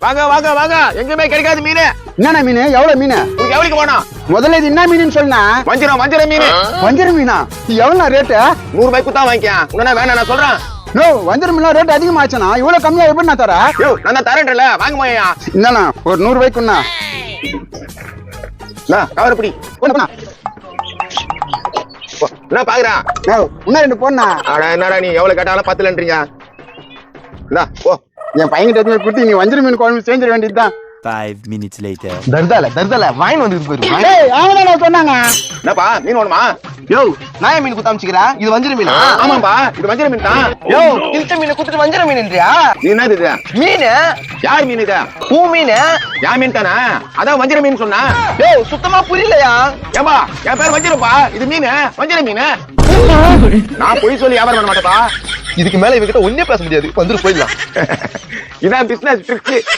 வாங்க வாங்க வாங்க, எங்குமே கிடைக்காது மீன். என்னண்ணா மீன்? எவ்வளவு மீன்? உங்களுக்கு எவ்வளவுக்கு வேணும்? முதல்ல இது என்ன மீன் சொன்னா? வஞ்சிரம் வஞ்சிரம் மீன். வஞ்சர மீனா? எவ்வளவு ரேட்டு? 100 ரூபாய்க்கு தான் வாங்கிக்க. உடனே வேணாம் நான் சொல்றேன். நோ, வஞ்சர மீனா ரேட் அதிகமாச்சுண்ணா. இவ்வளவு கம்மியா எப்படி நான் தர? யோ நான் தான் தரேன்ல, வாங்க மாயா. என்னண்ணா ஒரு 100 ரூபாய்க்குண்ணா. கவர் பிடி. என்ன பாக்குறா? இன்னும் 2 போண்ணா. அடா என்னடா நீ எவ்வளவு கேட்டாலும் 10லன்றீங்க. ஓ என் பையன்கிட்ட குட்டி நீ வஞ்சர மீன் குழம்பு செஞ்சிட வேண்டியதுதான். 5 minutes later. தர்தல வாங்கி வந்து போயிருமா? அவங்க சொன்னாங்க. என்னப்பா மீன் வேணுமா? யோ நான் மீன் குத்தாமிச்சுக்கிறா, இது வஞ்சிர மீனா? ஆமாப்பா, இது வஞ்சிர மீன் தான். யோ கிழிச்ச மீன் குத்துட்டு வஞ்சிர மீன்ன்றியா? இது என்னது இது? மீன்? யார் மீன் இது? பூ மீன். யா மீன் தானே, அதான் வஞ்சிர மீன் சொன்னா. யோ சுத்தமா புரியலையா? ஏம்பா என் பேர் வஞ்சிரப்பா, இது மீன் வஞ்சிர மீன். நான் பொய் சொல்லி வியாபாரம் பண்ண மாட்டேப்பா. இதுக்கு மேல இவகிட்ட ஒன்னே பேச முடியாது, வந்துட்டு போயிடலாம். இதான் பிசினஸ் ட்ரிக்ஸ்.